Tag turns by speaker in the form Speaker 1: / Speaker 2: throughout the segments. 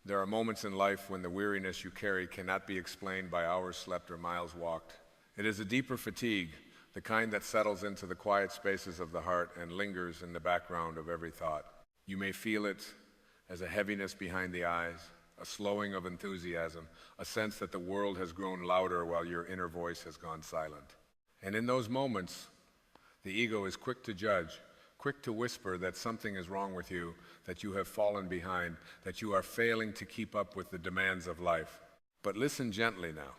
Speaker 1: There are moments in life when the weariness you carry cannot be explained by hours slept or miles walked. It is a deeper fatigue, the kind that settles into the quiet spaces of the heart and lingers in the background of every thought. You may feel it as a heaviness behind the eyes, a slowing of enthusiasm, a sense that the world has grown louder while your inner voice has gone silent. And in those moments, the ego is quick to judge, quick to whisper that something is wrong with you, that you have fallen behind, that you are failing to keep up with the demands of life. But listen gently now,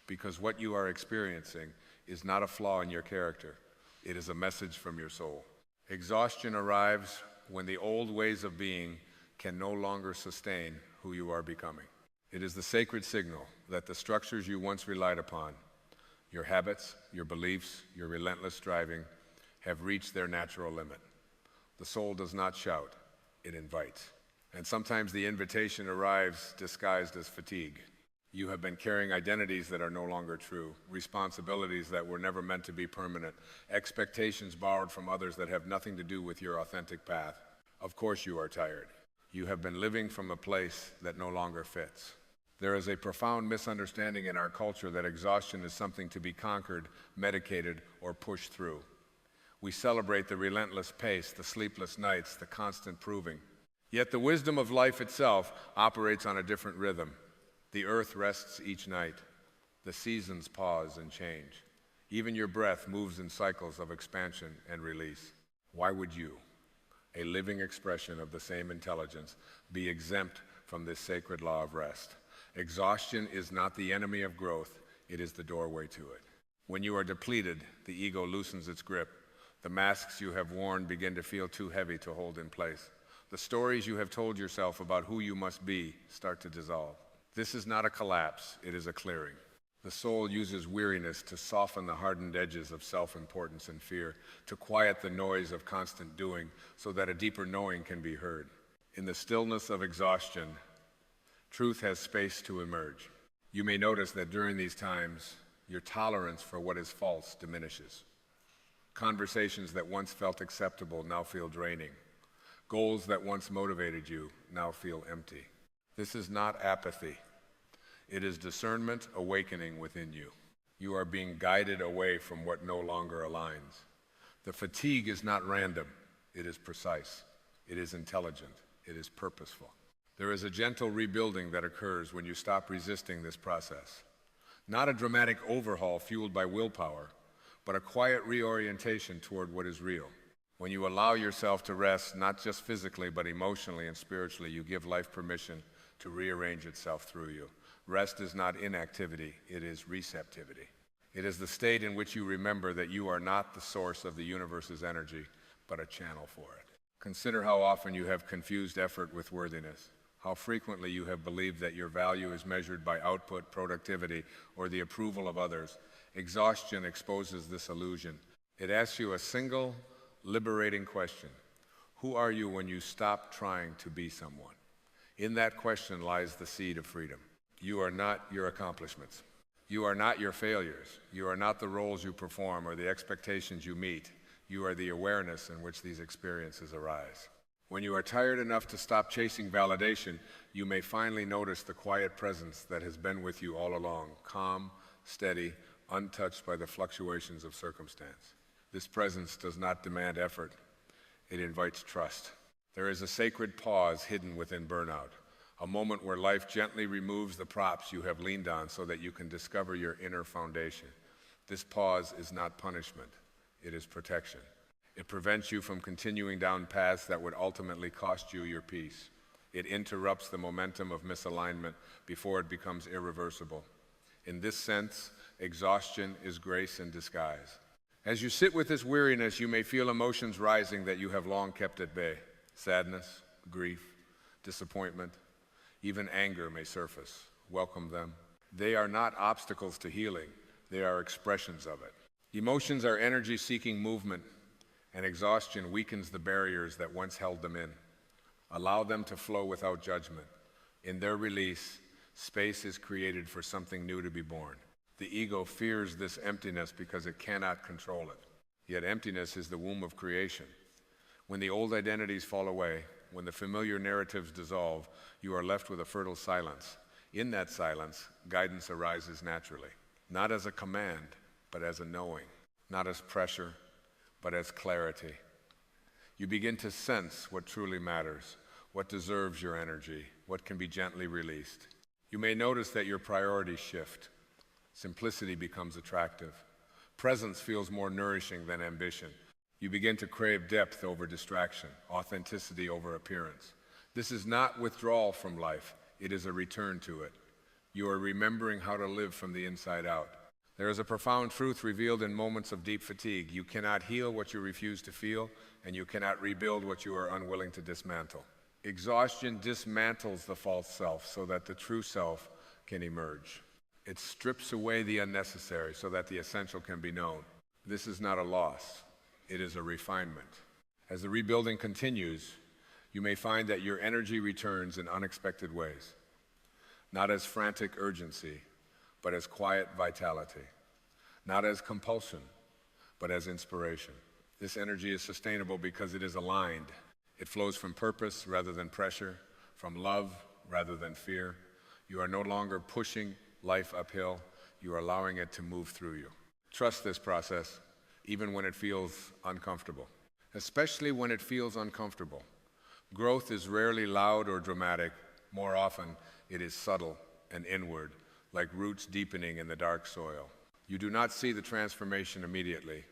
Speaker 1: because what you are experiencing is not a flaw in your character. It is a message from your soul. Exhaustion arrives when the old ways of being can no longer sustain who you are becoming. It is the sacred signal that the structures you once relied upon, your habits, your beliefs, your relentless striving, have reached their natural limit. The soul does not shout, it invites. And sometimes the invitation arrives disguised as fatigue. You have been carrying identities that are no longer true, responsibilities that were never meant to be permanent, expectations borrowed from others that have nothing to do with your authentic path. Of course you are tired. You have been living from a place that no longer fits. There is a profound misunderstanding in our culture that exhaustion is something to be conquered, medicated, or pushed through. We celebrate the relentless pace, the sleepless nights, the constant proving. Yet the wisdom of life itself operates on a different rhythm. The earth rests each night. The seasons pause and change. Even your breath moves in cycles of expansion and release. Why would you, a living expression of the same intelligence, be exempt from this sacred law of rest? Exhaustion is not the enemy of growth, it is the doorway to it. When you are depleted, the ego loosens its grip. The masks you have worn begin to feel too heavy to hold in place. The stories you have told yourself about who you must be start to dissolve. This is not a collapse, it is a clearing. The soul uses weariness to soften the hardened edges of self-importance and fear, to quiet the noise of constant doing so that a deeper knowing can be heard. In the stillness of exhaustion, truth has space to emerge. You may notice that during these times, your tolerance for what is false diminishes. Conversations that once felt acceptable now feel draining. Goals that once motivated you now feel empty. This is not apathy. It is discernment awakening within you. You are being guided away from what no longer aligns. The fatigue is not random. It is precise. It is intelligent. It is purposeful. There is a gentle rebuilding that occurs when you stop resisting this process. Not a dramatic overhaul fueled by willpower, but a quiet reorientation toward what is real. When you allow yourself to rest, not just physically, but emotionally and spiritually, you give life permission to rearrange itself through you. Rest is not inactivity, it is receptivity. It is the state in which you remember that you are not the source of the universe's energy, but a channel for it. Consider how often you have confused effort with worthiness, how frequently you have believed that your value is measured by output, productivity, or the approval of others. Exhaustion exposes this illusion. It asks you a single, liberating question. Who are you when you stop trying to be someone? In that question lies the seed of freedom. You are not your accomplishments. You are not your failures. You are not the roles you perform or the expectations you meet. You are the awareness in which these experiences arise. When you are tired enough to stop chasing validation, you may finally notice the quiet presence that has been with you all along, calm, steady, untouched by the fluctuations of circumstance. This presence does not demand effort. It invites trust. There is a sacred pause hidden within burnout, a moment where life gently removes the props you have leaned on so that you can discover your inner foundation. This pause is not punishment. It is protection. It prevents you from continuing down paths that would ultimately cost you your peace. It interrupts the momentum of misalignment before it becomes irreversible. In this sense, exhaustion is grace in disguise. As you sit with this weariness, you may feel emotions rising that you have long kept at bay. Sadness, grief, disappointment, even anger may surface. Welcome them. They are not obstacles to healing. They are expressions of it. Emotions are energy-seeking movement, and exhaustion weakens the barriers that once held them in. Allow them to flow without judgment. In their release, space is created for something new to be born. The ego fears this emptiness because it cannot control it. Yet emptiness is the womb of creation. When the old identities fall away, when the familiar narratives dissolve, you are left with a fertile silence. In that silence, guidance arises naturally, not as a command, but as a knowing, not as pressure, but as clarity. You begin to sense what truly matters, what deserves your energy, what can be gently released. You may notice that your priorities shift. Simplicity becomes attractive. Presence feels more nourishing than ambition. You begin to crave depth over distraction, authenticity over appearance. This is not withdrawal from life, it is a return to it. You are remembering how to live from the inside out. There is a profound truth revealed in moments of deep fatigue. You cannot heal what you refuse to feel, and you cannot rebuild what you are unwilling to dismantle. Exhaustion dismantles the false self so that the true self can emerge. It strips away the unnecessary so that the essential can be known. This is not a loss, it is a refinement. As the rebuilding continues, you may find that your energy returns in unexpected ways, not as frantic urgency, but as quiet vitality, not as compulsion, but as inspiration. This energy is sustainable because it is aligned. It flows from purpose rather than pressure, from love rather than fear. You are no longer pushing life uphill, you are allowing it to move through you. Trust this process, even when it feels uncomfortable, especially when it feels uncomfortable. Growth is rarely loud or dramatic. More often, it is subtle and inward, like roots deepening in the dark soil. You do not see the transformation immediately,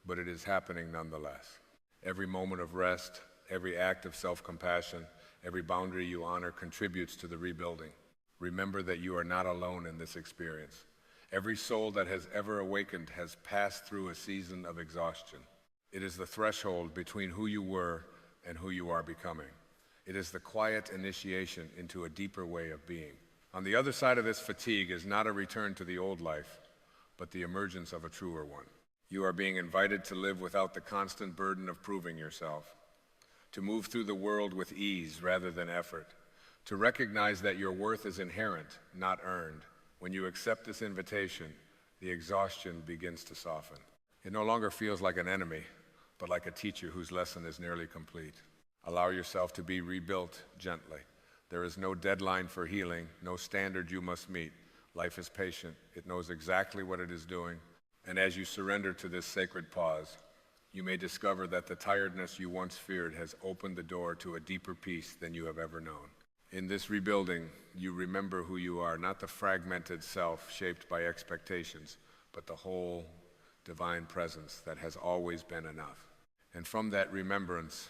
Speaker 1: but it is happening nonetheless. Every moment of rest, every act of self-compassion, every boundary you honor contributes to the rebuilding. Remember that you are not alone in this experience. Every soul that has ever awakened has passed through a season of exhaustion. It is the threshold between who you were and who you are becoming. It is the quiet initiation into a deeper way of being. On the other side of this fatigue is not a return to the old life, but the emergence of a truer one. You are being invited to live without the constant burden of proving yourself, to move through the world with ease rather than effort, to recognize that your worth is inherent, not earned. When you accept this invitation, the exhaustion begins to soften. It no longer feels like an enemy, but like a teacher whose lesson is nearly complete. Allow yourself to be rebuilt gently. There is no deadline for healing, no standard you must meet. Life is patient. It knows exactly what it is doing. And as you surrender to this sacred pause, you may discover that the tiredness you once feared has opened the door to a deeper peace than you have ever known. In this rebuilding, you remember who you are, not the fragmented self shaped by expectations, but the whole divine presence that has always been enough. And from that remembrance,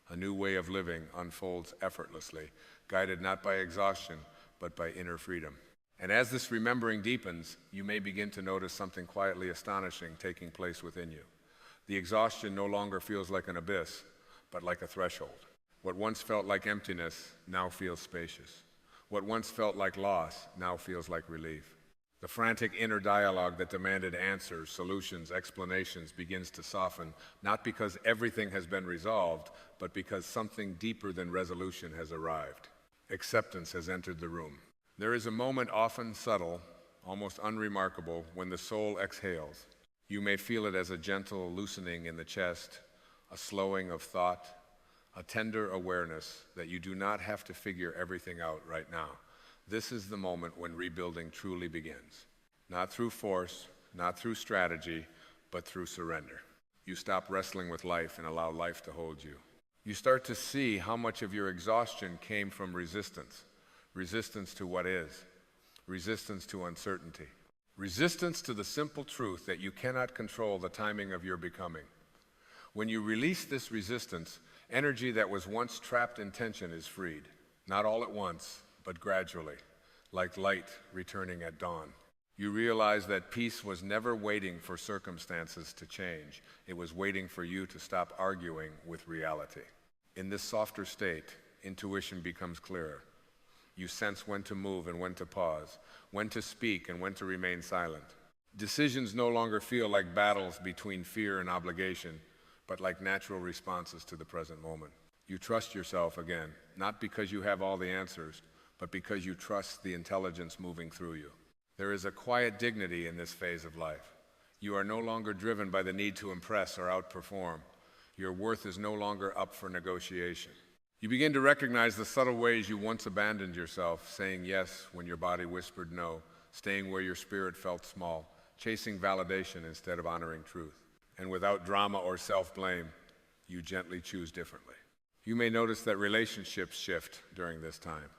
Speaker 1: a new way of living unfolds effortlessly, guided not by exhaustion, but by inner freedom. And as this remembering deepens, you may begin to notice something quietly astonishing taking place within you. The exhaustion no longer feels like an abyss, but like a threshold. What once felt like emptiness now feels spacious. What once felt like loss now feels like relief. The frantic inner dialogue that demanded answers, solutions, explanations begins to soften, not because everything has been resolved, but because something deeper than resolution has arrived. Acceptance has entered the room. There is a moment, often subtle, almost unremarkable, when the soul exhales. You may feel it as a gentle loosening in the chest, a slowing of thought, a tender awareness that you do not have to figure everything out right now. This is the moment when rebuilding truly begins. Not through force, not through strategy, but through surrender. You stop wrestling with life and allow life to hold you. You start to see how much of your exhaustion came from resistance. Resistance to what is. Resistance to uncertainty. Resistance to the simple truth that you cannot control the timing of your becoming. When you release this resistance, energy that was once trapped in tension is freed. Not all at once, but gradually, like light returning at dawn. You realize that peace was never waiting for circumstances to change. It was waiting for you to stop arguing with reality. In this softer state, intuition becomes clearer. You sense when to move and when to pause, when to speak and when to remain silent. Decisions no longer feel like battles between fear and obligation, but like natural responses to the present moment. You trust yourself again, not because you have all the answers, but because you trust the intelligence moving through you. There is a quiet dignity in this phase of life. You are no longer driven by the need to impress or outperform. Your worth is no longer up for negotiation. You begin to recognize the subtle ways you once abandoned yourself, saying yes when your body whispered no, staying where your spirit felt small, chasing validation instead of honoring truth. And without drama or self-blame, you gently choose differently. You may notice that relationships shift during this time.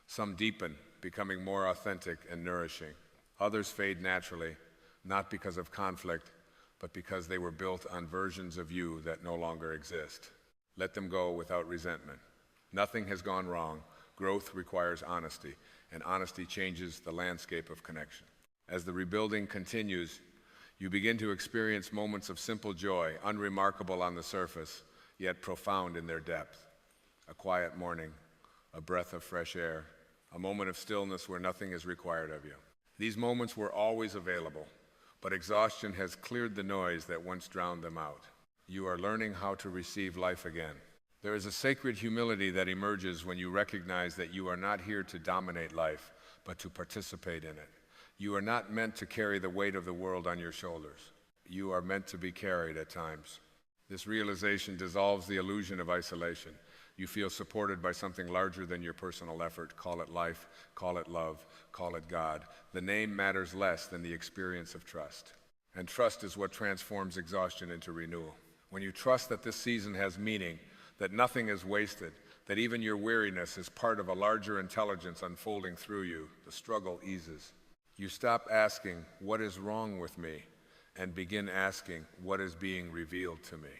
Speaker 1: Some deepen, becoming more authentic and nourishing. Others fade naturally, not because of conflict, but because they were built on versions of you that no longer exist. Let them go without resentment. Nothing has gone wrong. Growth requires honesty, and honesty changes the landscape of connection. As the rebuilding continues, you begin to experience moments of simple joy, unremarkable on the surface, yet profound in their depth. A quiet morning, a breath of fresh air, a moment of stillness where nothing is required of you. These moments were always available, but exhaustion has cleared the noise that once drowned them out. You are learning how to receive life again. There is a sacred humility that emerges when you recognize that you are not here to dominate life, but to participate in it. You are not meant to carry the weight of the world on your shoulders. You are meant to be carried at times. This realization dissolves the illusion of isolation. You feel supported by something larger than your personal effort. Call it life, call it love, call it God. The name matters less than the experience of trust. And trust is what transforms exhaustion into renewal. When you trust that this season has meaning, that nothing is wasted, that even your weariness is part of a larger intelligence unfolding through you, the struggle eases. You stop asking, "What is wrong with me?" and begin asking, "What is being revealed to me?"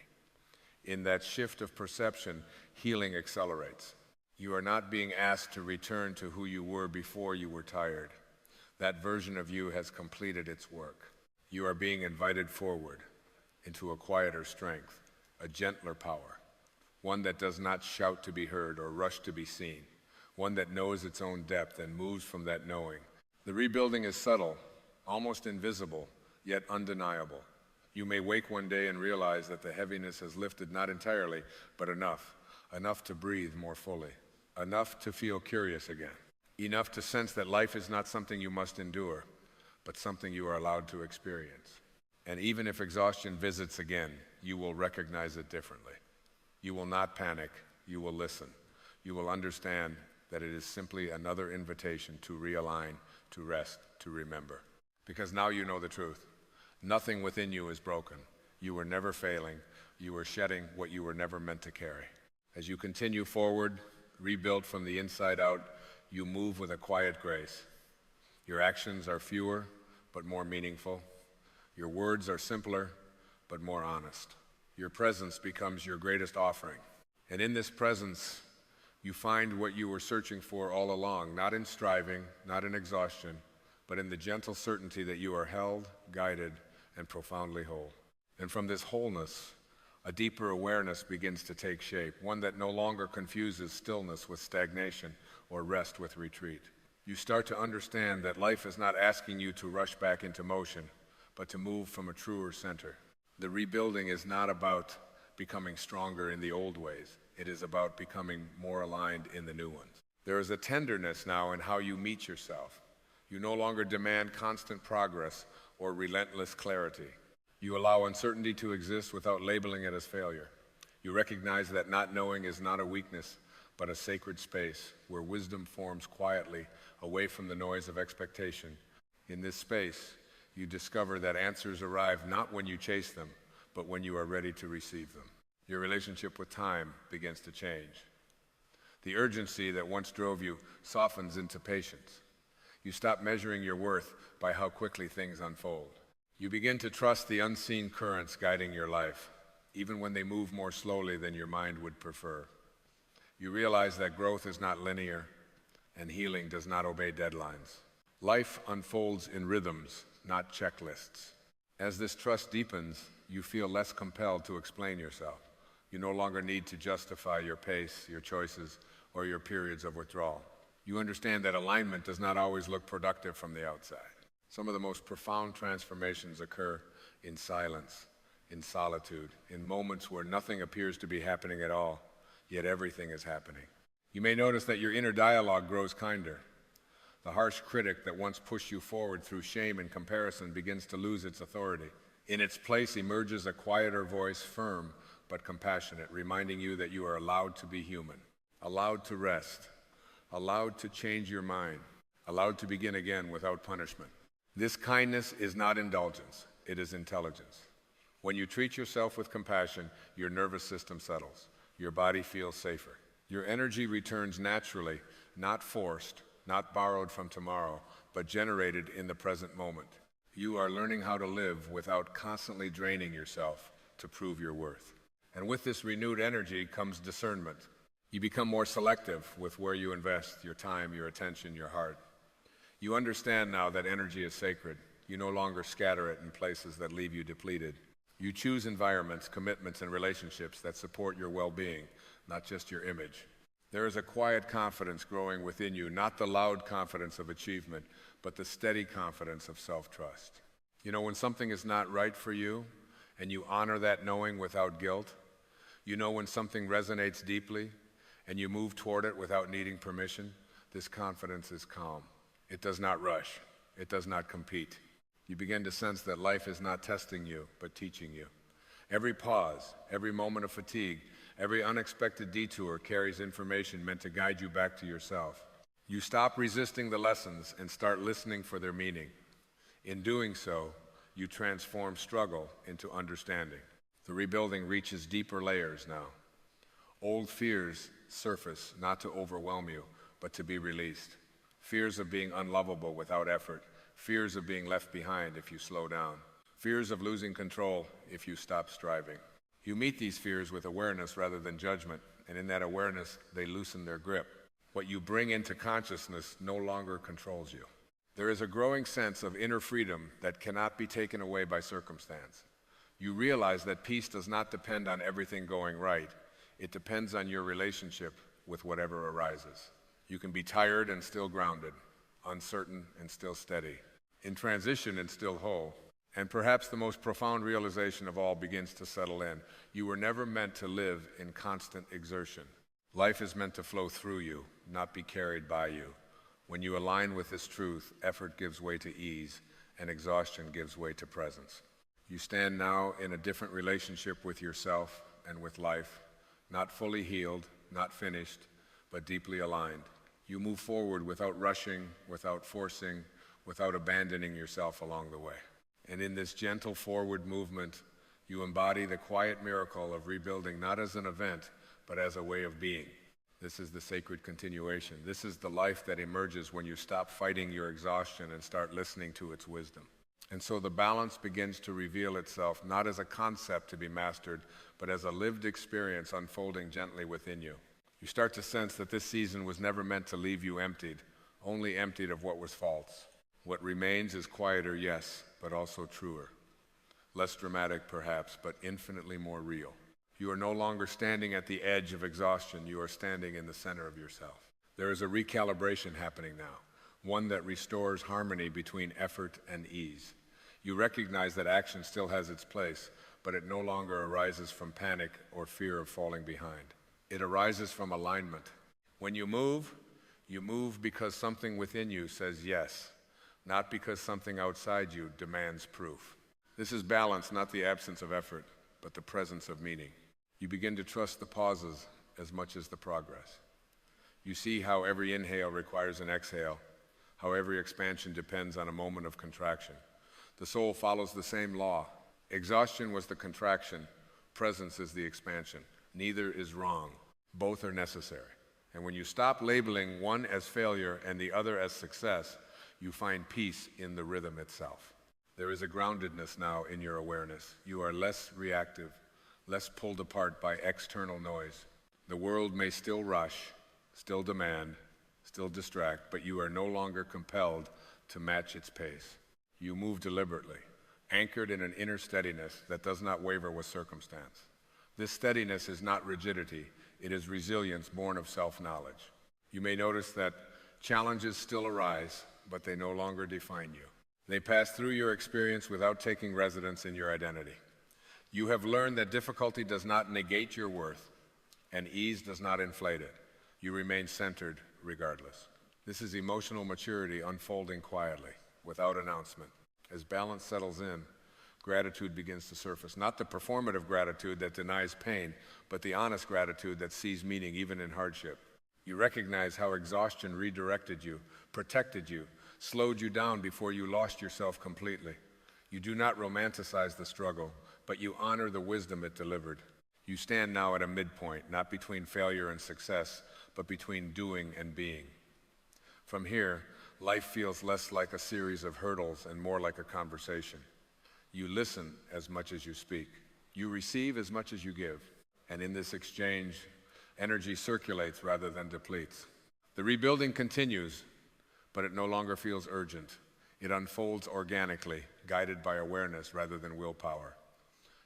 Speaker 1: In that shift of perception, healing accelerates. You are not being asked to return to who you were before you were tired. That version of you has completed its work. You are being invited forward into a quieter strength, a gentler power, one that does not shout to be heard or rush to be seen, one that knows its own depth and moves from that knowing. The rebuilding is subtle, almost invisible, yet undeniable. You may wake one day and realize that the heaviness has lifted not entirely, but enough to breathe more fully, enough to feel curious again, enough to sense that life is not something you must endure, but something you are allowed to experience. And even if exhaustion visits again, you will recognize it differently. You will not panic, you will listen. You will understand that it is simply another invitation to realign, to rest, to remember. Because now you know the truth. Nothing within you is broken. You were never failing. You were shedding what you were never meant to carry. As you continue forward, rebuilt from the inside out, you move with a quiet grace. Your actions are fewer, but more meaningful. Your words are simpler, but more honest. Your presence becomes your greatest offering. And in this presence, you find what you were searching for all along, not in striving, not in exhaustion, but in the gentle certainty that you are held, guided, and profoundly whole. And from this wholeness, a deeper awareness begins to take shape, one that no longer confuses stillness with stagnation or rest with retreat. You start to understand that life is not asking you to rush back into motion, but to move from a truer center. The rebuilding is not about becoming stronger in the old ways. It is about becoming more aligned in the new ones. There is a tenderness now in how you meet yourself. You no longer demand constant progress or relentless clarity. You allow uncertainty to exist without labeling it as failure. You recognize that not knowing is not a weakness, but a sacred space where wisdom forms quietly away from the noise of expectation. In this space, you discover that answers arrive not when you chase them, but when you are ready to receive them. Your relationship with time begins to change. The urgency that once drove you softens into patience. You stop measuring your worth by how quickly things unfold. You begin to trust the unseen currents guiding your life, even when they move more slowly than your mind would prefer. You realize that growth is not linear, and healing does not obey deadlines. Life unfolds in rhythms, not checklists. As this trust deepens, you feel less compelled to explain yourself. You no longer need to justify your pace, your choices, or your periods of withdrawal. You understand that alignment does not always look productive from the outside. Some of the most profound transformations occur in silence, in solitude, in moments where nothing appears to be happening at all, yet everything is happening. You may notice that your inner dialogue grows kinder. The harsh critic that once pushed you forward through shame and comparison begins to lose its authority. In its place emerges a quieter voice, firm but compassionate, reminding you that you are allowed to be human. allowed to rest, allowed to change your mind, allowed to begin again without punishment. This kindness is not indulgence, it is intelligence. When you treat yourself with compassion, your nervous system settles. Your body feels safer. Your energy returns naturally, not forced, not borrowed from tomorrow, but generated in the present moment. You are learning how to live without constantly draining yourself to prove your worth. And with this renewed energy comes discernment. You become more selective with where you invest your time, your attention, your heart. You understand now that energy is sacred. You no longer scatter it in places that leave you depleted. You choose environments, commitments, and relationships that support your well-being, not just your image. There is a quiet confidence growing within you, not the loud confidence of achievement, but the steady confidence of self-trust. You know, when something is not right for you, and you honor that knowing without guilt, you know when something resonates deeply, and you move toward it without needing permission, this confidence is calm. It does not rush. It does not compete. You begin to sense that life is not testing you, but teaching you. Every pause, every moment of fatigue, every unexpected detour carries information meant to guide you back to yourself. You stop resisting the lessons and start listening for their meaning. In doing so, you transform struggle into understanding. The rebuilding reaches deeper layers now. Old fears surface not to overwhelm you, but to be released. Fears of being unlovable without effort. Fears of being left behind if you slow down. Fears of losing control if you stop striving. You meet these fears with awareness rather than judgment, and in that awareness, they loosen their grip. What you bring into consciousness no longer controls you. There is a growing sense of inner freedom that cannot be taken away by circumstance. You realize that peace does not depend on everything going right. It depends on your relationship with whatever arises. You can be tired and still grounded, uncertain and still steady, in transition and still whole. And perhaps the most profound realization of all begins to settle in. You were never meant to live in constant exertion. Life is meant to flow through you, not be carried by you. When you align with this truth, effort gives way to ease, and exhaustion gives way to presence. You stand now in a different relationship with yourself and with life, not fully healed, not finished, but deeply aligned. You move forward without rushing, without forcing, without abandoning yourself along the way. And in this gentle forward movement, you embody the quiet miracle of rebuilding, not as an event, but as a way of being. This is the sacred continuation. This is the life that emerges when you stop fighting your exhaustion and start listening to its wisdom. And so the balance begins to reveal itself, not as a concept to be mastered, but as a lived experience unfolding gently within you. You start to sense that this season was never meant to leave you emptied, only emptied of what was false. What remains is quieter, yes, but also truer. Less dramatic, perhaps, but infinitely more real. You are no longer standing at the edge of exhaustion. You are standing in the center of yourself. There is a recalibration happening now, one that restores harmony between effort and ease. You recognize that action still has its place, but it no longer arises from panic or fear of falling behind. It arises from alignment. When you move because something within you says yes, not because something outside you demands proof. This is balance, not the absence of effort, but the presence of meaning. You begin to trust the pauses as much as the progress. You see how every inhale requires an exhale, how every expansion depends on a moment of contraction. The soul follows the same law. Exhaustion was the contraction, presence is the expansion. Neither is wrong. Both are necessary. And when you stop labeling one as failure and the other as success, you find peace in the rhythm itself. There is a groundedness now in your awareness. You are less reactive, less pulled apart by external noise. The world may still rush, still demand, still distract, but you are no longer compelled to match its pace. You move deliberately, anchored in an inner steadiness that does not waver with circumstance. This steadiness is not rigidity, it is resilience born of self-knowledge. You may notice that challenges still arise, but they no longer define you. They pass through your experience without taking residence in your identity. You have learned that difficulty does not negate your worth, and ease does not inflate it. You remain centered regardless. This is emotional maturity unfolding quietly, without announcement. As balance settles in, gratitude begins to surface. Not the performative gratitude that denies pain, but the honest gratitude that sees meaning even in hardship. You recognize how exhaustion redirected you, protected you, slowed you down before you lost yourself completely. You do not romanticize the struggle, but you honor the wisdom it delivered. You stand now at a midpoint, not between failure and success, but between doing and being. From here, life feels less like a series of hurdles and more like a conversation. You listen as much as you speak. You receive as much as you give. And in this exchange, energy circulates rather than depletes. The rebuilding continues, but it no longer feels urgent. It unfolds organically, guided by awareness rather than willpower.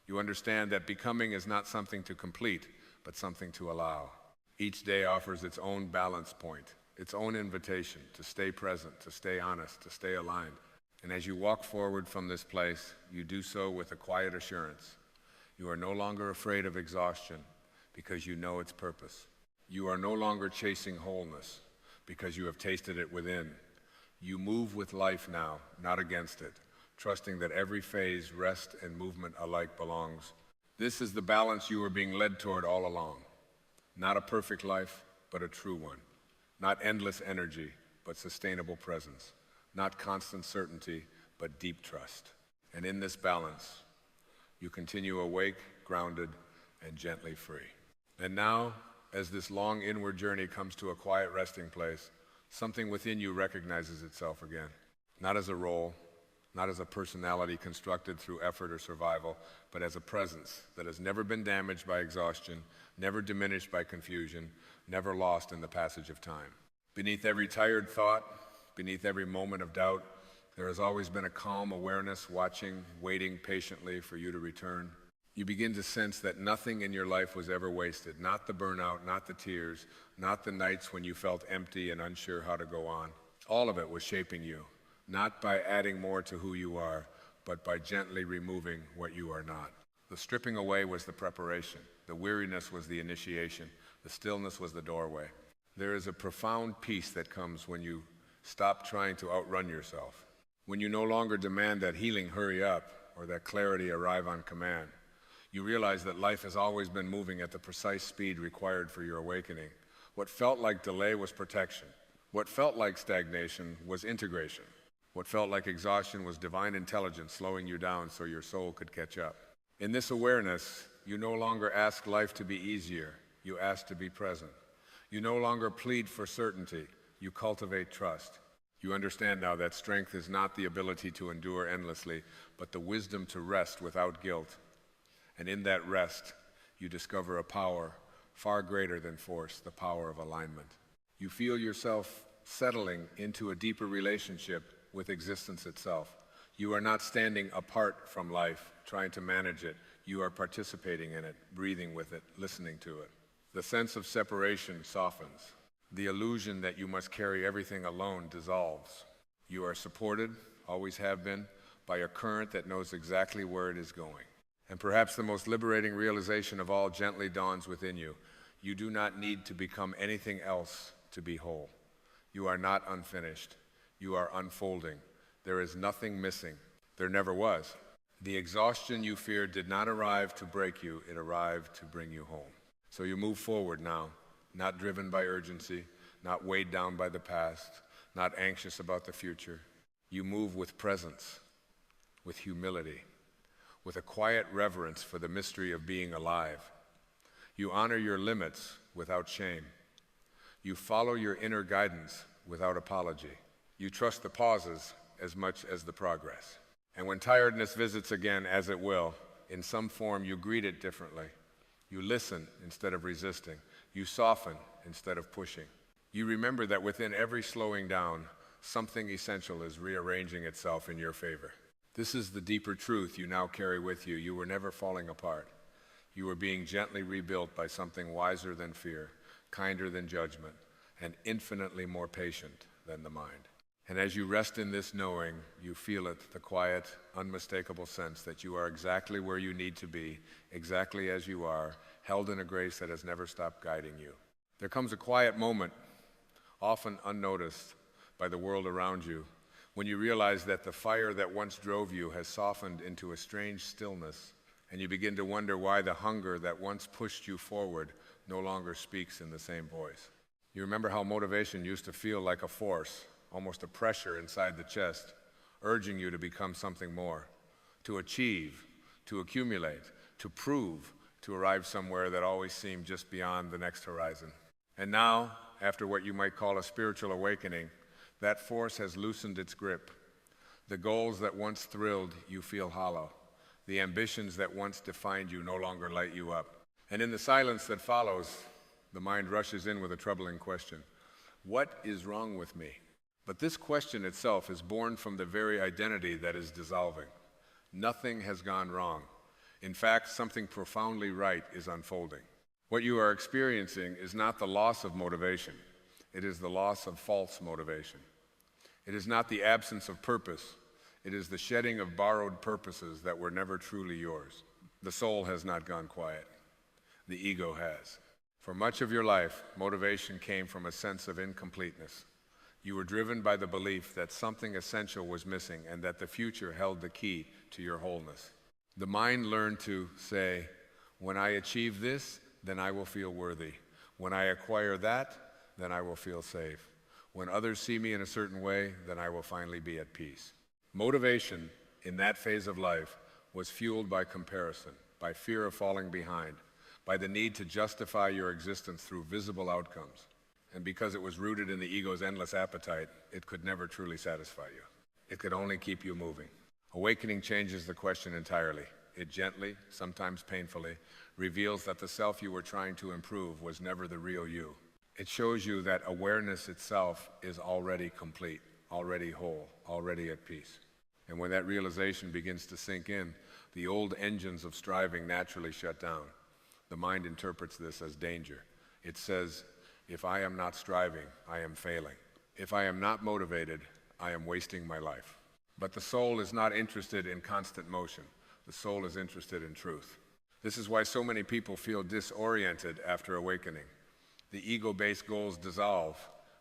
Speaker 1: You understand that becoming is not something to complete, but something to allow. Each day offers its own balance point, its own invitation to stay present, to stay honest, to stay aligned. And as you walk forward from this place, you do so with a quiet assurance. You are no longer afraid of exhaustion because you know its purpose. You are no longer chasing wholeness because you have tasted it within. You move with life now, not against it, trusting that every phase, rest, and movement alike belongs. This is the balance you are being led toward all along. Not a perfect life, but a true one. Not endless energy, but sustainable presence. Not constant certainty, but deep trust. And in this balance, you continue awake, grounded, and gently free. And now, as this long inward journey comes to a quiet resting place, something within you recognizes itself again. Not as a role, not as a personality constructed through effort or survival, but as a presence that has never been damaged by exhaustion, never diminished by confusion, never lost in the passage of time. Beneath every tired thought, beneath every moment of doubt, there has always been a calm awareness watching, waiting patiently for you to return. You begin to sense that nothing in your life was ever wasted, not the burnout, not the tears, not the nights when you felt empty and unsure how to go on. All of it was shaping you, not by adding more to who you are, but by gently removing what you are not. The stripping away was the preparation. The weariness was the initiation. The stillness was the doorway. There is a profound peace that comes when you stop trying to outrun yourself, when you no longer demand that healing hurry up or that clarity arrive on command. You realize that life has always been moving at the precise speed required for your awakening. What felt like delay was protection. What felt like stagnation was integration. What felt like exhaustion was divine intelligence slowing you down so your soul could catch up. In this awareness, you no longer ask life to be easier. You ask to be present. You no longer plead for certainty. You cultivate trust. You understand now that strength is not the ability to endure endlessly, but the wisdom to rest without guilt. And in that rest, you discover a power far greater than force, the power of alignment. You feel yourself settling into a deeper relationship with existence itself. You are not standing apart from life, trying to manage it. You are participating in it, breathing with it, listening to it. The sense of separation softens. The illusion that you must carry everything alone dissolves. You are supported, always have been, by a current that knows exactly where it is going. And perhaps the most liberating realization of all gently dawns within you. You do not need to become anything else to be whole. You are not unfinished. You are unfolding. There is nothing missing. There never was. The exhaustion you feared did not arrive to break you. It arrived to bring you home. So you move forward now, not driven by urgency, not weighed down by the past, not anxious about the future. You move with presence, with humility, with a quiet reverence for the mystery of being alive. You honor your limits without shame. You follow your inner guidance without apology. You trust the pauses as much as the progress. And when tiredness visits again, as it will, in some form you greet it differently. You listen instead of resisting. You soften instead of pushing. You remember that within every slowing down, something essential is rearranging itself in your favor. This is the deeper truth you now carry with you. You were never falling apart. You were being gently rebuilt by something wiser than fear, kinder than judgment, and infinitely more patient than the mind. And as you rest in this knowing, you feel it, the quiet, unmistakable sense that you are exactly where you need to be, exactly as you are, held in a grace that has never stopped guiding you. There comes a quiet moment, often unnoticed by the world around you, when you realize that the fire that once drove you has softened into a strange stillness, and you begin to wonder why the hunger that once pushed you forward no longer speaks in the same voice. You remember how motivation used to feel like a force, almost a pressure inside the chest, urging you to become something more, to achieve, to accumulate, to prove, to arrive somewhere that always seemed just beyond the next horizon. And now, after what you might call a spiritual awakening, that force has loosened its grip. The goals that once thrilled you feel hollow. The ambitions that once defined you no longer light you up. And in the silence that follows, the mind rushes in with a troubling question. What is wrong with me? But this question itself is born from the very identity that is dissolving. Nothing has gone wrong. In fact, something profoundly right is unfolding. What you are experiencing is not the loss of motivation. It is the loss of false motivation. It is not the absence of purpose. It is the shedding of borrowed purposes that were never truly yours. The soul has not gone quiet. The ego has. For much of your life, motivation came from a sense of incompleteness. You were driven by the belief that something essential was missing and that the future held the key to your wholeness. The mind learned to say, when I achieve this, then I will feel worthy. When I acquire that, then I will feel safe. When others see me in a certain way, then I will finally be at peace. Motivation in that phase of life was fueled by comparison, by fear of falling behind, by the need to justify your existence through visible outcomes. And because it was rooted in the ego's endless appetite, it could never truly satisfy you. It could only keep you moving. Awakening changes the question entirely. It gently, sometimes painfully, reveals that the self you were trying to improve was never the real you. It shows you that awareness itself is already complete, already whole, already at peace. And when that realization begins to sink in, the old engines of striving naturally shut down. The mind interprets this as danger. It says, if I am not striving, I am failing. If I am not motivated, I am wasting my life. But the soul is not interested in constant motion. The soul is interested in truth. This is why so many people feel disoriented after awakening. The ego-based goals dissolve,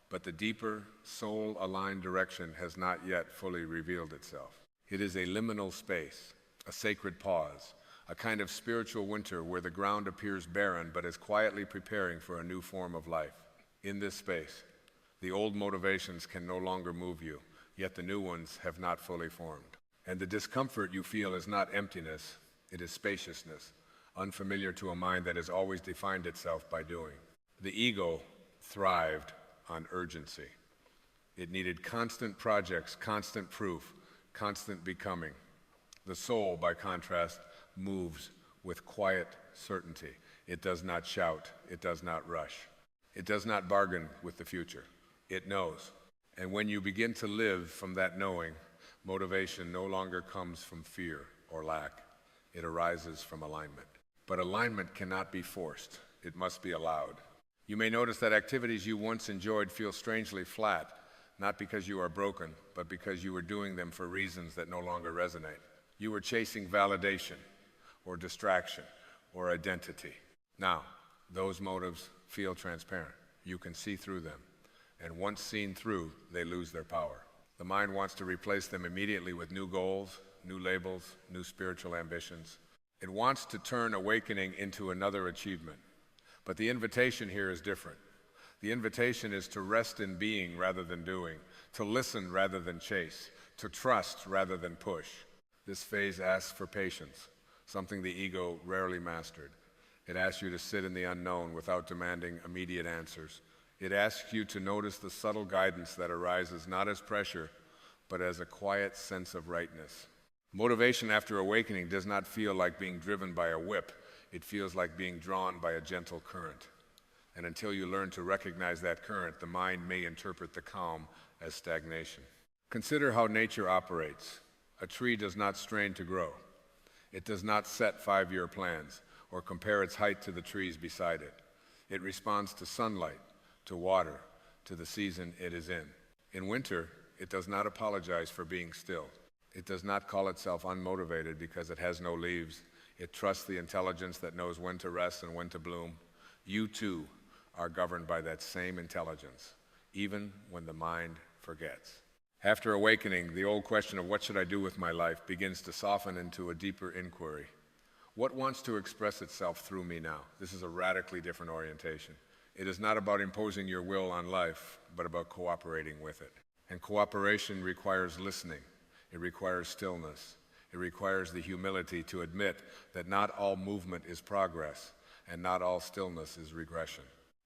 Speaker 1: but the deeper, soul-aligned direction has not yet fully revealed itself. It is a liminal space, a sacred pause, a kind of spiritual winter where the ground appears barren but is quietly preparing for a new form of life. In this space, the old motivations can no longer move you, yet the new ones have not fully formed. And the discomfort you feel is not emptiness, it is spaciousness, unfamiliar to a mind that has always defined itself by doing. The ego thrived on urgency. It needed constant projects, constant proof, constant becoming. The soul, by contrast, moves with quiet certainty. It does not shout. It does not rush. It does not bargain with the future. It knows. And when you begin to live from that knowing, motivation no longer comes from fear or lack. It arises from alignment. But alignment cannot be forced. It must be allowed. You may notice that activities you once enjoyed feel strangely flat, not because you are broken, but because you were doing them for reasons that no longer resonate. You were chasing validation, or distraction, or identity. Now, those motives feel transparent. You can see through them. And once seen through, they lose their power. The mind wants to replace them immediately with new goals, new labels, new spiritual ambitions. It wants to turn awakening into another achievement. But the invitation here is different. The invitation is to rest in being rather than doing, to listen rather than chase, to trust rather than push. This phase asks for patience, something the ego rarely mastered. It asks you to sit in the unknown without demanding immediate answers. It asks you to notice the subtle guidance that arises not as pressure, but as a quiet sense of rightness. Motivation after awakening does not feel like being driven by a whip. It feels like being drawn by a gentle current. And until you learn to recognize that current, the mind may interpret the calm as stagnation. Consider how nature operates. A tree does not strain to grow. It does not set 5-year plans or compare its height to the trees beside it. It responds to sunlight, to water, to the season it is in. In winter, it does not apologize for being still. It does not call itself unmotivated because it has no leaves. It trusts the intelligence that knows when to rest and when to bloom. You too are governed by that same intelligence, even when the mind forgets. After awakening, the old question of what should I do with my life begins to soften into a deeper inquiry. What wants to express itself through me now? This is a radically different orientation. It is not about imposing your will on life, but about cooperating with it. And cooperation requires listening. It requires stillness. It requires the humility to admit that not all movement is progress, and not all stillness is regression.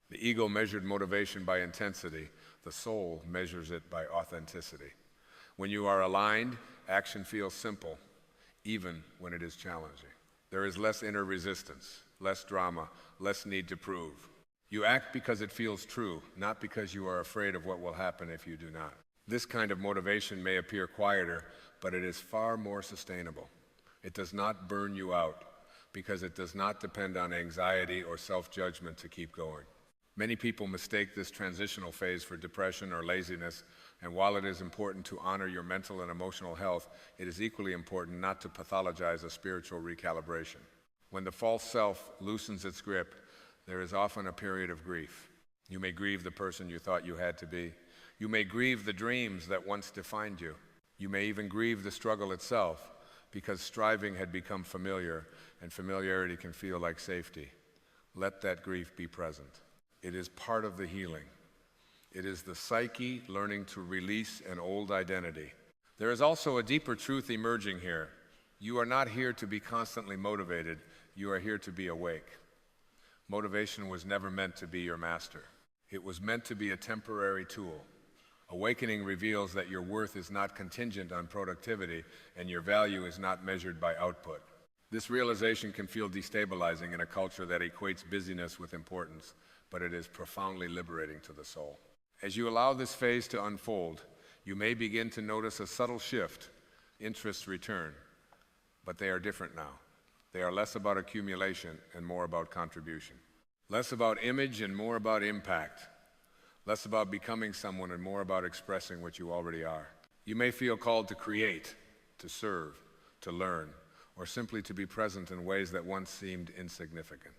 Speaker 1: The ego measured motivation by intensity. The soul measures it by authenticity. When you are aligned, action feels simple, even when it is challenging. There is less inner resistance, less drama, less need to prove. You act because it feels true, not because you are afraid of what will happen if you do not. This kind of motivation may appear quieter, but it is far more sustainable. It does not burn you out because it does not depend on anxiety or self-judgment to keep going. Many people mistake this transitional phase for depression or laziness, and while it is important to honor your mental and emotional health, it is equally important not to pathologize a spiritual recalibration. When the false self loosens its grip, there is often a period of grief. You may grieve the person you thought you had to be. You may grieve the dreams that once defined you. You may even grieve the struggle itself, because striving had become familiar, and familiarity can feel like safety. Let that grief be present. It is part of the healing. It is the psyche learning to release an old identity. There is also a deeper truth emerging here. You are not here to be constantly motivated. You are here to be awake. Motivation was never meant to be your master. It was meant to be a temporary tool. Awakening reveals that your worth is not contingent on productivity and your value is not measured by output. This realization can feel destabilizing in a culture that equates busyness with importance, but it is profoundly liberating to the soul. As you allow this phase to unfold, you may begin to notice a subtle shift. Interests return, but they are different now. They are less about accumulation and more about contribution. Less about image and more about impact. Less about becoming someone and more about expressing what you already are. You may feel called to create, to serve, to learn, or simply to be present in ways that once seemed insignificant.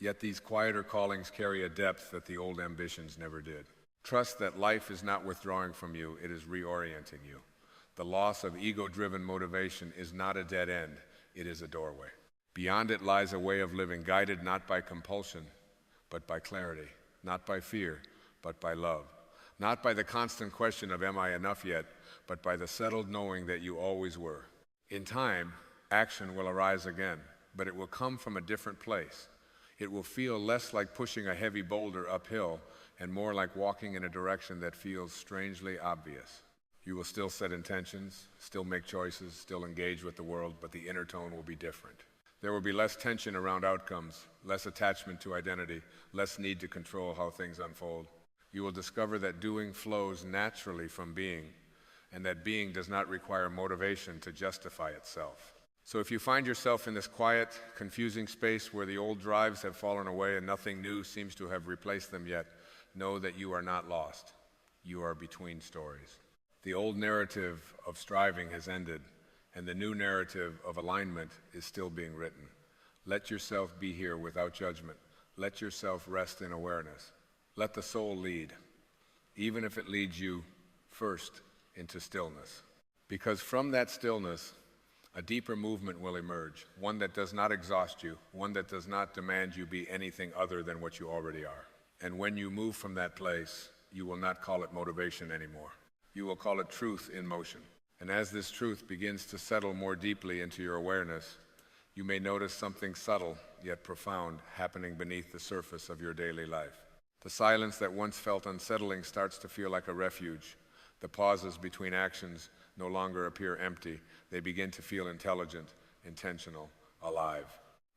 Speaker 1: Yet these quieter callings carry a depth that the old ambitions never did. Trust that life is not withdrawing from you, it is reorienting you. The loss of ego-driven motivation is not a dead end, it is a doorway. Beyond it lies a way of living guided not by compulsion, but by clarity, not by fear, but by love. Not by the constant question of am I enough yet, but by the settled knowing that you always were. In time, action will arise again, but it will come from a different place. It will feel less like pushing a heavy boulder uphill and more like walking in a direction that feels strangely obvious. You will still set intentions, still make choices, still engage with the world, but the inner tone will be different. There will be less tension around outcomes, less attachment to identity, less need to control how things unfold. You will discover that doing flows naturally from being, and that being does not require motivation to justify itself. So if you find yourself in this quiet, confusing space where the old drives have fallen away and nothing new seems to have replaced them yet, know that you are not lost. You are between stories. The old narrative of striving has ended, and the new narrative of alignment is still being written. Let yourself be here without judgment. Let yourself rest in awareness. Let the soul lead, even if it leads you first into stillness. Because from that stillness, a deeper movement will emerge, one that does not exhaust you, one that does not demand you be anything other than what you already are. And when you move from that place, you will not call it motivation anymore. You will call it truth in motion. And as this truth begins to settle more deeply into your awareness, you may notice something subtle yet profound happening beneath the surface of your daily life. The silence that once felt unsettling starts to feel like a refuge. The pauses between actions no longer appear empty. They begin to feel intelligent, intentional, alive.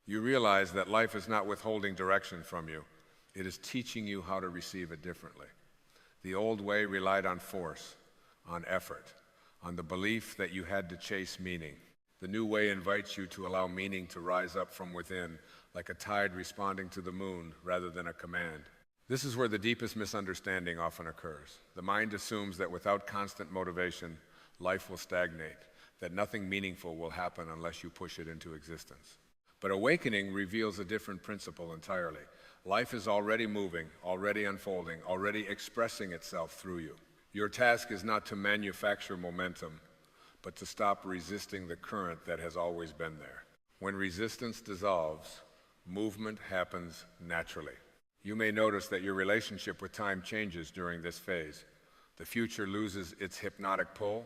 Speaker 1: You realize that life is not withholding direction from you. It is teaching you how to receive it differently. The old way relied on force, on effort, on the belief that you had to chase meaning. The new way invites you to allow meaning to rise up from within, like a tide responding to the moon rather than a command. This is where the deepest misunderstanding often occurs. The mind assumes that without constant motivation, life will stagnate, that nothing meaningful will happen unless you push it into existence. But awakening reveals a different principle entirely. Life is already moving, already unfolding, already expressing itself through you. Your task is not to manufacture momentum, but to stop resisting the current that has always been there. When resistance dissolves, movement happens naturally. You may notice that your relationship with time changes during this phase. The future loses its hypnotic pull.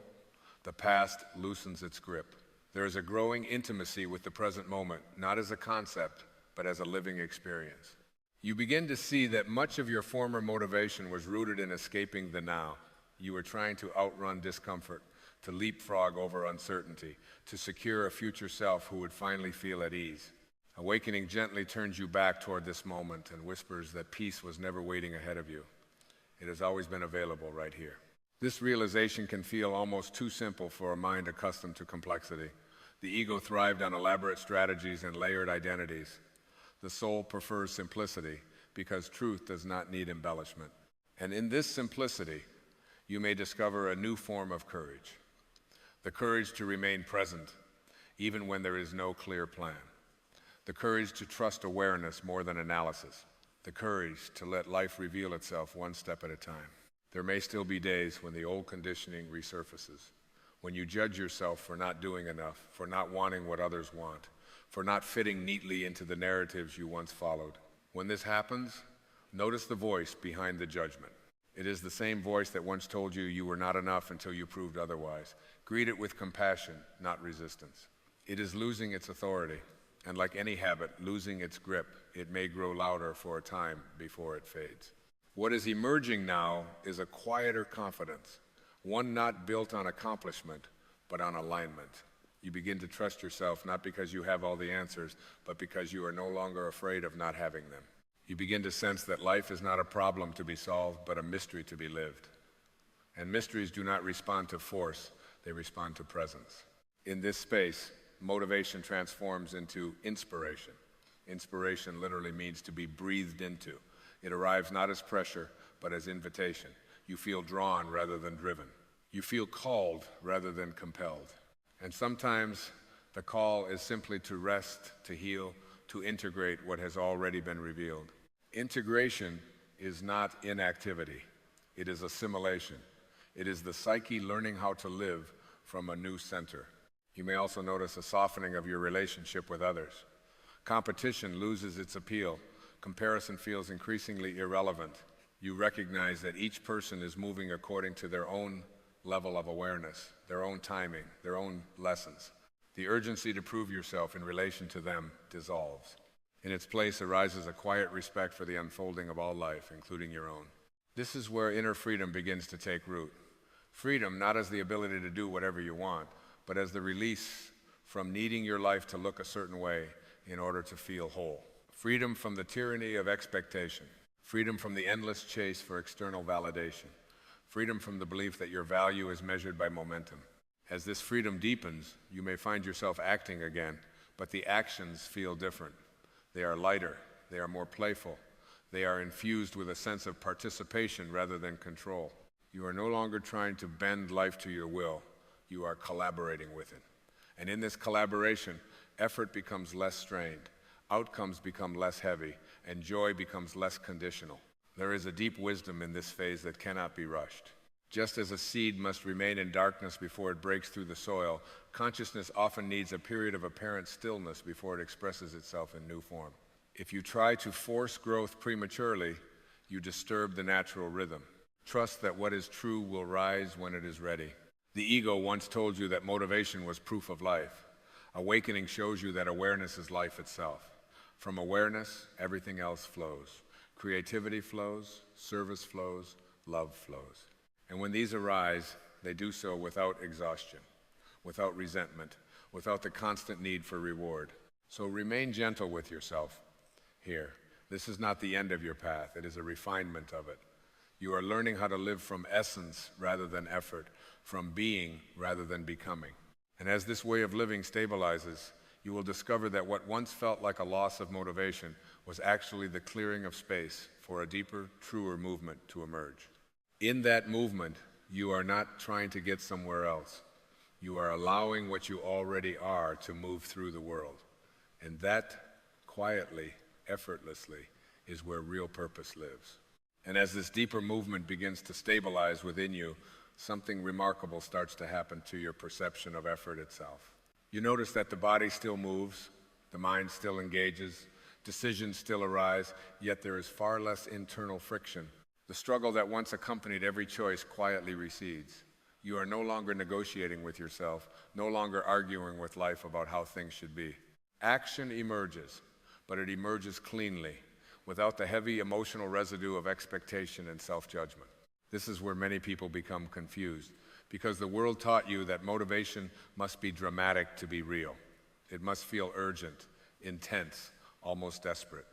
Speaker 1: The past loosens its grip. There is a growing intimacy with the present moment, not as a concept, but as a living experience. You begin to see that much of your former motivation was rooted in escaping the now. You were trying to outrun discomfort, to leapfrog over uncertainty, to secure a future self who would finally feel at ease. Awakening gently turns you back toward this moment and whispers that peace was never waiting ahead of you. It has always been available right here. This realization can feel almost too simple for a mind accustomed to complexity. The ego thrived on elaborate strategies and layered identities. The soul prefers simplicity because truth does not need embellishment. And in this simplicity, you may discover a new form of courage. The courage to remain present, even when there is no clear plan. The courage to trust awareness more than analysis. The courage to let life reveal itself one step at a time. There may still be days when the old conditioning resurfaces, when you judge yourself for not doing enough, for not wanting what others want, for not fitting neatly into the narratives you once followed. When this happens, notice the voice behind the judgment. It is the same voice that once told you you were not enough until you proved otherwise. Greet it with compassion, not resistance. It is losing its authority, and like any habit, losing its grip. It may grow louder for a time before it fades. What is emerging now is a quieter confidence, one not built on accomplishment, but on alignment. You begin to trust yourself not because you have all the answers, but because you are no longer afraid of not having them. You begin to sense that life is not a problem to be solved, but a mystery to be lived. And mysteries do not respond to force, they respond to presence. In this space, motivation transforms into inspiration. Inspiration literally means to be breathed into. It arrives not as pressure, but as invitation. You feel drawn rather than driven. You feel called rather than compelled. And sometimes the call is simply to rest, to heal, to integrate what has already been revealed. Integration is not inactivity. It is assimilation. It is the psyche learning how to live from a new center. You may also notice a softening of your relationship with others. Competition loses its appeal. Comparison feels increasingly irrelevant. You recognize that each person is moving according to their own level of awareness, their own timing, their own lessons. The urgency to prove yourself in relation to them dissolves. In its place arises a quiet respect for the unfolding of all life, including your own. This is where inner freedom begins to take root. Freedom not as the ability to do whatever you want, but as the release from needing your life to look a certain way in order to feel whole. Freedom from the tyranny of expectation. Freedom from the endless chase for external validation. Freedom from the belief that your value is measured by momentum. As this freedom deepens, you may find yourself acting again, but the actions feel different. They are lighter, they are more playful, they are infused with a sense of participation rather than control. You are no longer trying to bend life to your will, you are collaborating with it. And in this collaboration, effort becomes less strained, outcomes become less heavy, and joy becomes less conditional. There is a deep wisdom in this phase that cannot be rushed. Just as a seed must remain in darkness before it breaks through the soil, consciousness often needs a period of apparent stillness before it expresses itself in new form. If you try to force growth prematurely, you disturb the natural rhythm. Trust that what is true will rise when it is ready. The ego once told you that motivation was proof of life. Awakening shows you that awareness is life itself. From awareness, everything else flows. Creativity flows, service flows, love flows. And when these arise, they do so without exhaustion, without resentment, without the constant need for reward. So remain gentle with yourself here. This is not the end of your path, it is a refinement of it. You are learning how to live from essence rather than effort, from being rather than becoming. And as this way of living stabilizes, you will discover that what once felt like a loss of motivation was actually the clearing of space for a deeper, truer movement to emerge. In that movement, you are not trying to get somewhere else. You are allowing what you already are to move through the world. And that, quietly, effortlessly, is where real purpose lives. And as this deeper movement begins to stabilize within you, something remarkable starts to happen to your perception of effort itself. You notice that the body still moves, the mind still engages, Decisions still arise, yet there is far less internal friction. The struggle that once accompanied every choice quietly recedes. You are no longer negotiating with yourself, no longer arguing with life about how things should be. Action emerges, but it emerges cleanly, without the heavy emotional residue of expectation and self-judgment. This is where many people become confused, because the world taught you that motivation must be dramatic to be real. It must feel urgent, intense, almost desperate.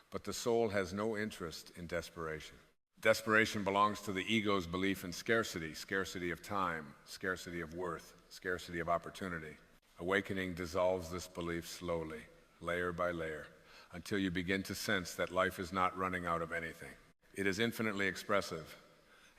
Speaker 1: But the soul has no interest in desperation. Desperation belongs to the ego's belief in scarcity, scarcity of time, scarcity of worth, scarcity of opportunity. Awakening dissolves this belief slowly, layer by layer, until you begin to sense that life is not running out of anything. It is infinitely expressive,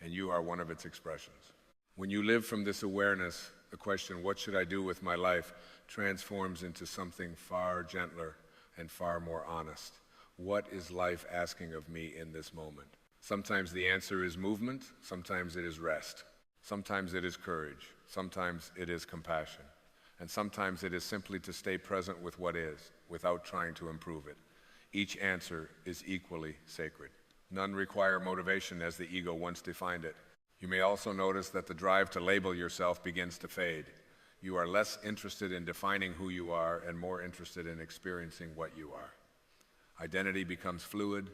Speaker 1: and you are one of its expressions. When you live from this awareness, the question, what should I do with my life, transforms into something far gentler and far more honest. What is life asking of me in this moment? Sometimes the answer is movement, sometimes it is rest, sometimes it is courage, sometimes it is compassion, and sometimes it is simply to stay present with what is, without trying to improve it. Each answer is equally sacred. None require motivation as the ego once defined it. You may also notice that the drive to label yourself begins to fade. You are less interested in defining who you are and more interested in experiencing what you are. Identity becomes fluid,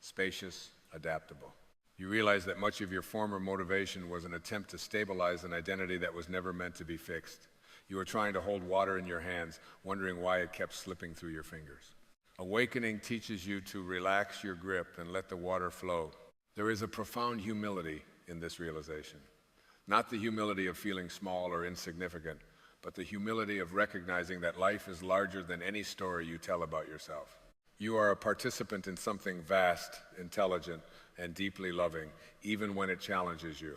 Speaker 1: spacious, adaptable. You realize that much of your former motivation was an attempt to stabilize an identity that was never meant to be fixed. You were trying to hold water in your hands, wondering why it kept slipping through your fingers. Awakening teaches you to relax your grip and let the water flow. There is a profound humility in this realization. Not the humility of feeling small or insignificant, but the humility of recognizing that life is larger than any story you tell about yourself. You are a participant in something vast, intelligent, and deeply loving, even when it challenges you.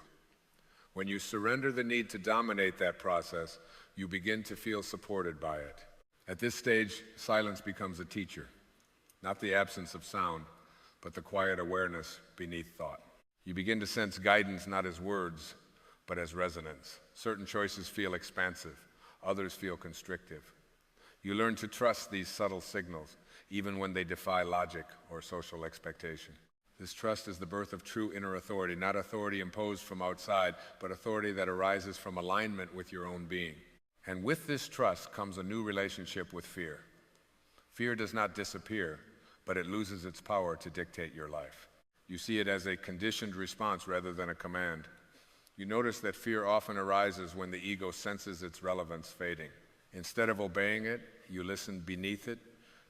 Speaker 1: When you surrender the need to dominate that process, you begin to feel supported by it. At this stage, silence becomes a teacher, not the absence of sound, but the quiet awareness beneath thought. You begin to sense guidance not as words, but as resonance. Certain choices feel expansive, others feel constrictive. You learn to trust these subtle signals, even when they defy logic or social expectation. This trust is the birth of true inner authority, not authority imposed from outside, but authority that arises from alignment with your own being. And with this trust comes a new relationship with fear. Fear does not disappear, but it loses its power to dictate your life. You see it as a conditioned response rather than a command. You notice that fear often arises when the ego senses its relevance fading. Instead of obeying it, you listen beneath it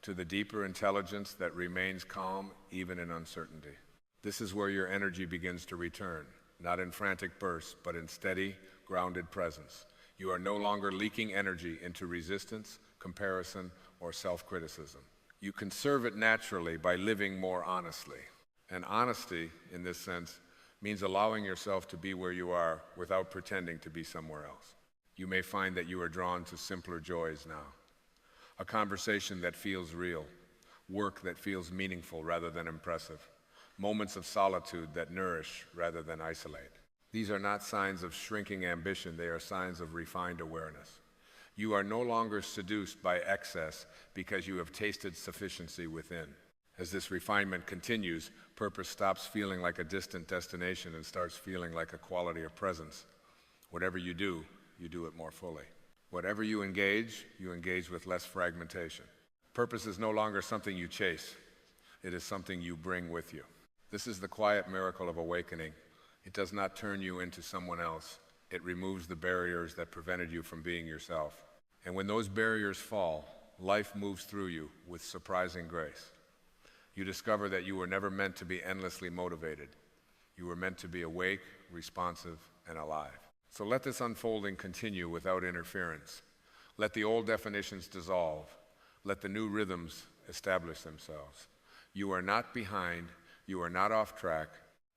Speaker 1: to the deeper intelligence that remains calm even in uncertainty. This is where your energy begins to return, not in frantic bursts, but in steady, grounded presence. You are no longer leaking energy into resistance, comparison, or self-criticism. You conserve it naturally by living more honestly. And honesty, in this sense, means allowing yourself to be where you are without pretending to be somewhere else. You may find that you are drawn to simpler joys now. A conversation that feels real, work that feels meaningful rather than impressive, moments of solitude that nourish rather than isolate. These are not signs of shrinking ambition, they are signs of refined awareness. You are no longer seduced by excess because you have tasted sufficiency within. As this refinement continues, purpose stops feeling like a distant destination and starts feeling like a quality of presence. Whatever you do it more fully. Whatever you engage with less fragmentation. Purpose is no longer something you chase. It is something you bring with you. This is the quiet miracle of awakening. It does not turn you into someone else. It removes the barriers that prevented you from being yourself. And when those barriers fall, life moves through you with surprising grace. You discover that you were never meant to be endlessly motivated. You were meant to be awake, responsive, and alive. So let this unfolding continue without interference. Let the old definitions dissolve. Let the new rhythms establish themselves. You are not behind. You are not off track.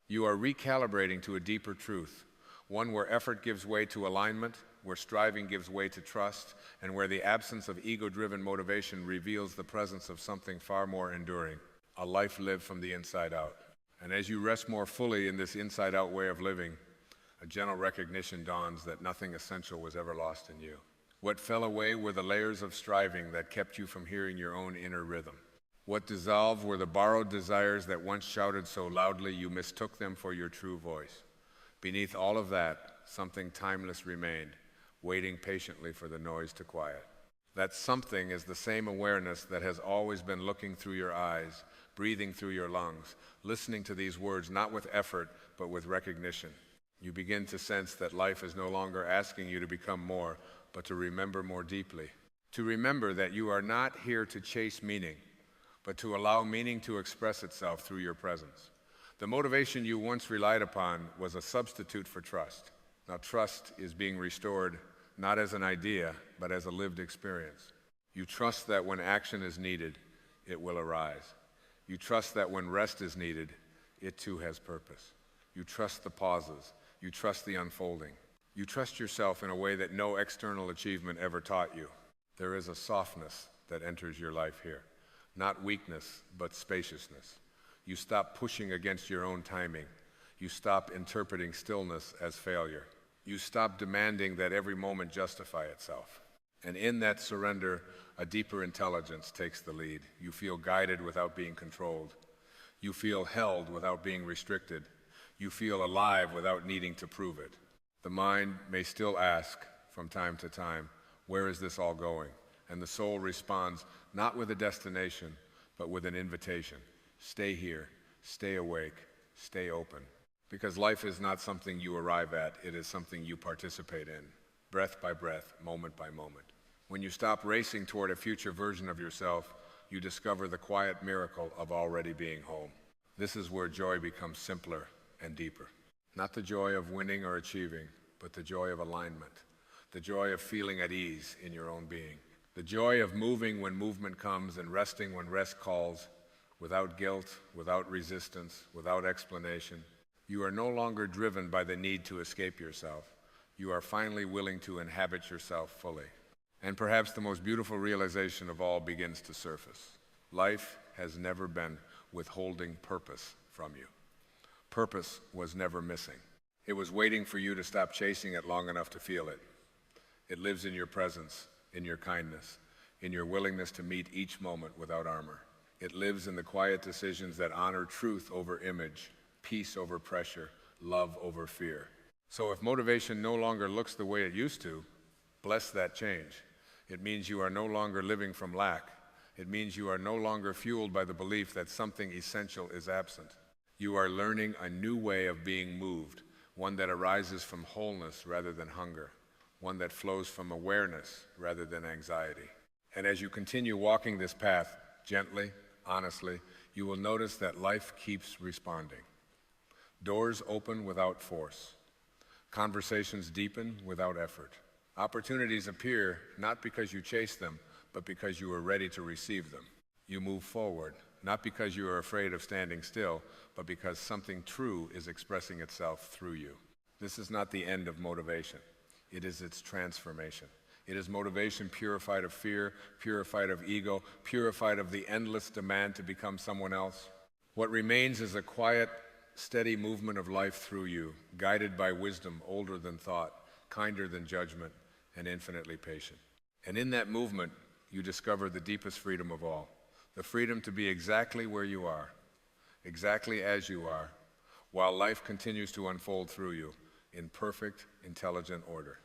Speaker 1: You are recalibrating to a deeper truth, one where effort gives way to alignment, where striving gives way to trust, and where the absence of ego-driven motivation reveals the presence of something far more enduring, a life lived from the inside out. And as you rest more fully in this inside-out way of living, a gentle recognition dawns that nothing essential was ever lost in you. What fell away were the layers of striving that kept you from hearing your own inner rhythm. What dissolved were the borrowed desires that once shouted so loudly you mistook them for your true voice. Beneath all of that, something timeless remained, waiting patiently for the noise to quiet. That something is the same awareness that has always been looking through your eyes, breathing through your lungs, listening to these words not with effort, but with recognition. You begin to sense that life is no longer asking you to become more, but to remember more deeply. To remember that you are not here to chase meaning, but to allow meaning to express itself through your presence. The motivation you once relied upon was a substitute for trust. Now, trust is being restored not as an idea, but as a lived experience. You trust that when action is needed, it will arise. You trust that when rest is needed, it too has purpose. You trust the pauses. You trust the unfolding. You trust yourself in a way that no external achievement ever taught you. There is a softness that enters your life here. Not weakness, but spaciousness. You stop pushing against your own timing. You stop interpreting stillness as failure. You stop demanding that every moment justify itself. And in that surrender, a deeper intelligence takes the lead. You feel guided without being controlled. You feel held without being restricted. You feel alive without needing to prove it. The mind may still ask from time to time, where is this all going? And the soul responds not with a destination, but with an invitation. Stay here, stay awake, stay open. Because life is not something you arrive at, it is something you participate in, breath by breath, moment by moment. When you stop racing toward a future version of yourself, you discover the quiet miracle of already being home. This is where joy becomes simpler and deeper. Not the joy of winning or achieving, but the joy of alignment, the joy of feeling at ease in your own being, the joy of moving when movement comes and resting when rest calls, without guilt, without resistance, without explanation. You are no longer driven by the need to escape yourself. You are finally willing to inhabit yourself fully. And perhaps the most beautiful realization of all begins to surface. Life has never been withholding purpose from you. Purpose was never missing. It was waiting for you to stop chasing it long enough to feel it. It lives in your presence, in your kindness, in your willingness to meet each moment without armor. It lives in the quiet decisions that honor truth over image, peace over pressure, love over fear. So if motivation no longer looks the way it used to, bless that change. It means you are no longer living from lack. It means you are no longer fueled by the belief that something essential is absent. You are learning a new way of being moved, one that arises from wholeness rather than hunger, one that flows from awareness rather than anxiety. And as you continue walking this path gently, honestly, you will notice that life keeps responding. Doors open without force. Conversations deepen without effort. Opportunities appear not because you chase them, but because you are ready to receive them. You move forward, not because you are afraid of standing still, but because something true is expressing itself through you. This is not the end of motivation. It is its transformation. It is motivation purified of fear, purified of ego, purified of the endless demand to become someone else. What remains is a quiet, steady movement of life through you, guided by wisdom older than thought, kinder than judgment, and infinitely patient. And in that movement, you discover the deepest freedom of all, the freedom to be exactly where you are, exactly as you are, while life continues to unfold through you in perfect, intelligent order.